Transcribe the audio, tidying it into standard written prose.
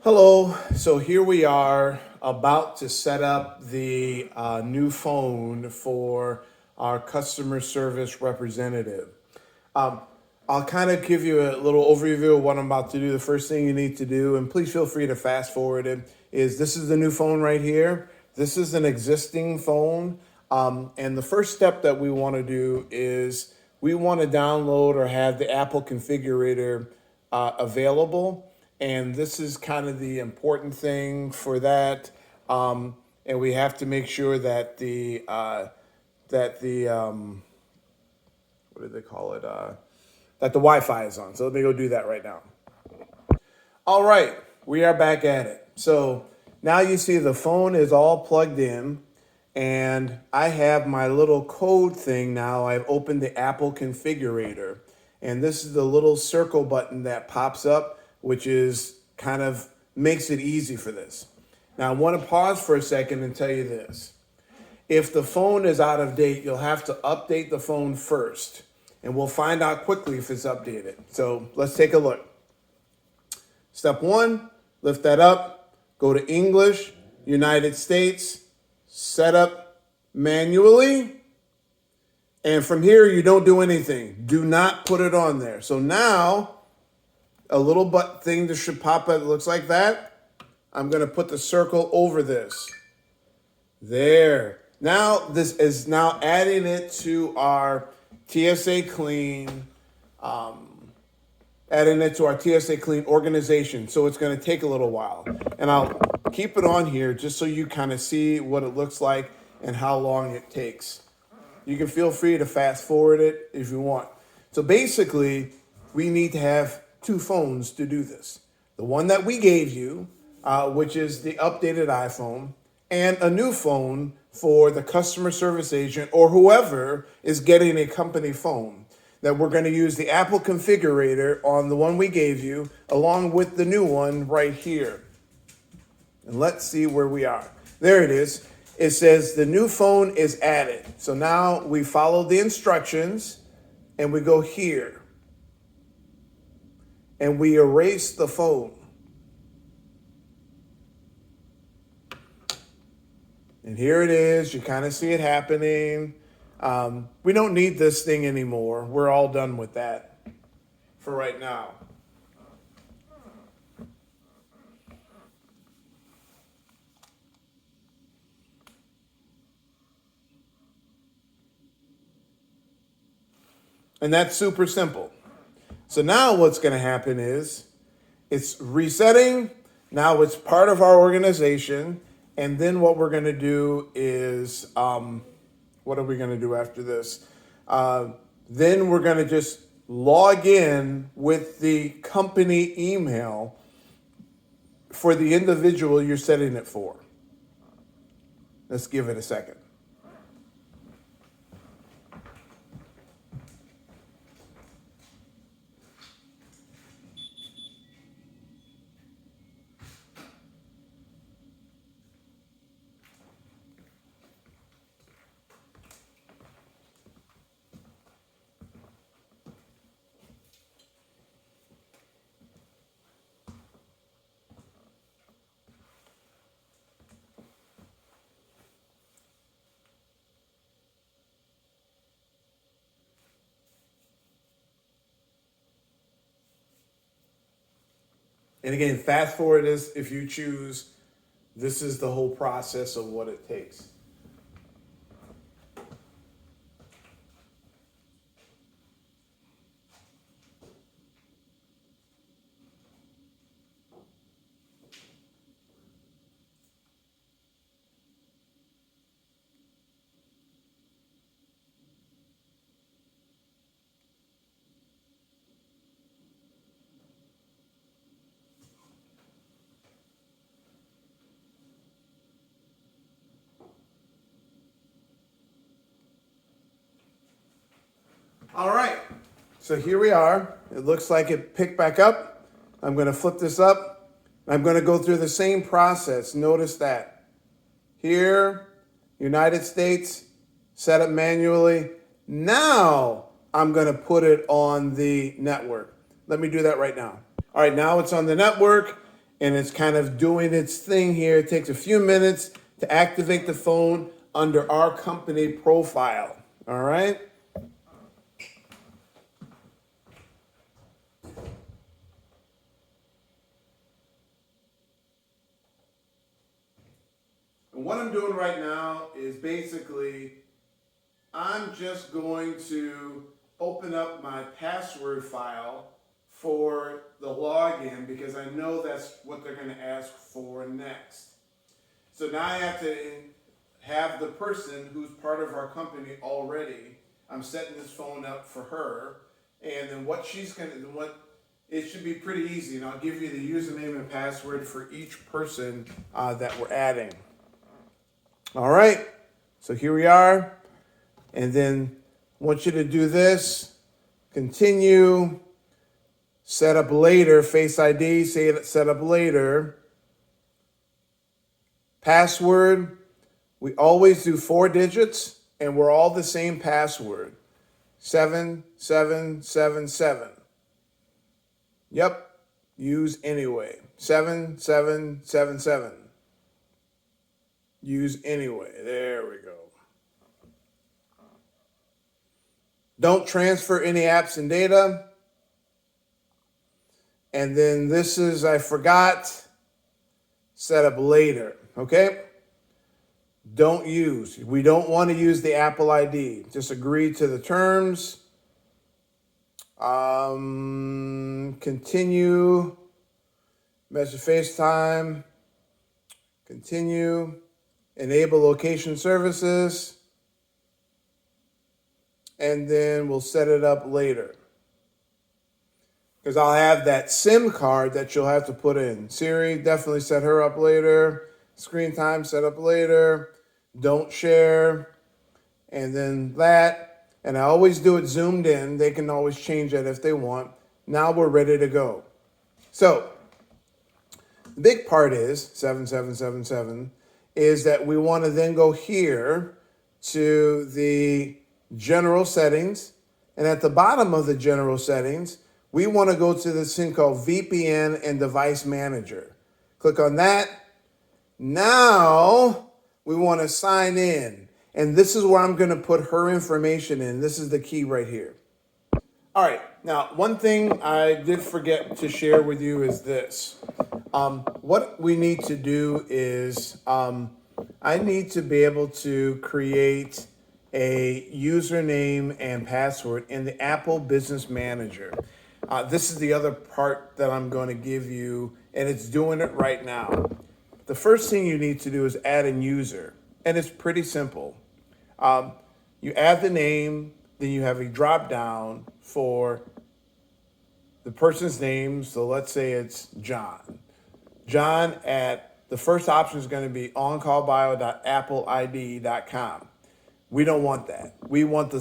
Hello. So here we are about to set up the new phone for our customer service representative. Um, I'll kind of give you a little overview of what I'm about to do. The first thing you need to do, and please feel free to fast forward it, is this is the new phone right here. This is an existing phone. And the first step that we want to do is we want to download or have the Apple configurator available. And this is kind of the important thing for that. And we have to make sure that the what do they call it? That the Wi-Fi is on. So let me go do that right now. All right, we are back at it. So now you see the phone is all plugged in, and I have my little code thing now. I've opened the Apple configurator, and this is the little circle button that pops up, which is kind of makes it easy for this. Now I want to pause for a second and tell you this. If the phone is out of date, you'll have to update the phone first, and we'll find out quickly if it's updated. So let's take a look. Step one, lift that up, go to English, United States, set up manually. And from here, you don't do anything. Do not put it on there. So now, a little butt thing that should pop up, looks like that. I'm gonna put the circle over this. There. Now, this is now adding it to our TSA Clean, adding it to our TSA Clean organization. So it's going to take a little while. And I'll keep it on here just so you kind of see what it looks like and how long it takes. You can feel free to fast forward it if you want. So basically, we need to have two phones to do this. The one that we gave you, which is the updated iPhone, and a new phone for the customer service agent or whoever is getting a company phone. That we're going to use the Apple configurator on the one we gave you, along with the new one right here. And let's see where we are. There it is. It says the new phone is added. So now we follow the instructions and we go here. And we erase the phone. And here it is. You kind of see it happening. We don't need this thing anymore. We're all done with that for right now. And that's super simple. So now what's going to happen is it's resetting. Now it's part of our organization. And then what we're going to do is, what are we going to do after this? Then we're going to just log in with the company email for the individual you're setting it for. Let's give it a second. And again, fast forward is if you choose, this is the whole process of what it takes. All right, so here we are. It looks like it picked back up. I'm going to flip this up. I'm going to go through the same process. Notice that. Here, United States, set up manually. Now I'm going to put it on the network. Let me do that right now. All right, now it's on the network. and it's kind of doing its thing here. It takes a few minutes to activate the phone under our company profile. All right. And what I'm doing right now is basically I'm just going to open up my password file for the login because I know that's what they're going to ask for next. So now I have to have the person who's part of our company already. I'm setting this phone up for her, and then what she's going to, it should be pretty easy. And I'll give you the username and password for each person that we're adding. All right, so here we are. And then I want you to do this, continue, set up later, Face ID, set up later. Password, we always do 4 digits and we're all the same password, 7777. Yep, use anyway, 7777. Use anyway, there we go. Don't transfer any apps and data. And then this is, I forgot, set up later, okay? We don't want to use the Apple ID. Just agree to the terms. Continue, message FaceTime, continue, enable location services. And then we'll set it up later. Because I'll have that SIM card that you'll have to put in. Siri, definitely set her up later. Screen time, set up later. Don't share. And then that. And I always do it zoomed in. They can always change that if they want. Now we're ready to go. So, the big part is, 7777, is that we want to then go here to the general settings, and at the bottom of the general settings, we want to go to this thing called VPN and Device Manager. Click on that. Now we want to sign in, and this is where I'm going to put her information in. This is the key right here. All right, now one thing I did forget to share with you is this. What we need to do is I need to be able to create a username and password in the Apple Business Manager. This is the other part that I'm going to give you, and it's doing it right now. The first thing you need to do is add a user, and it's pretty simple. You add the name, then you have a drop down for the person's name. So let's say it's John. John the first option is going to be oncallbio.appleid.com. We don't want that. We want the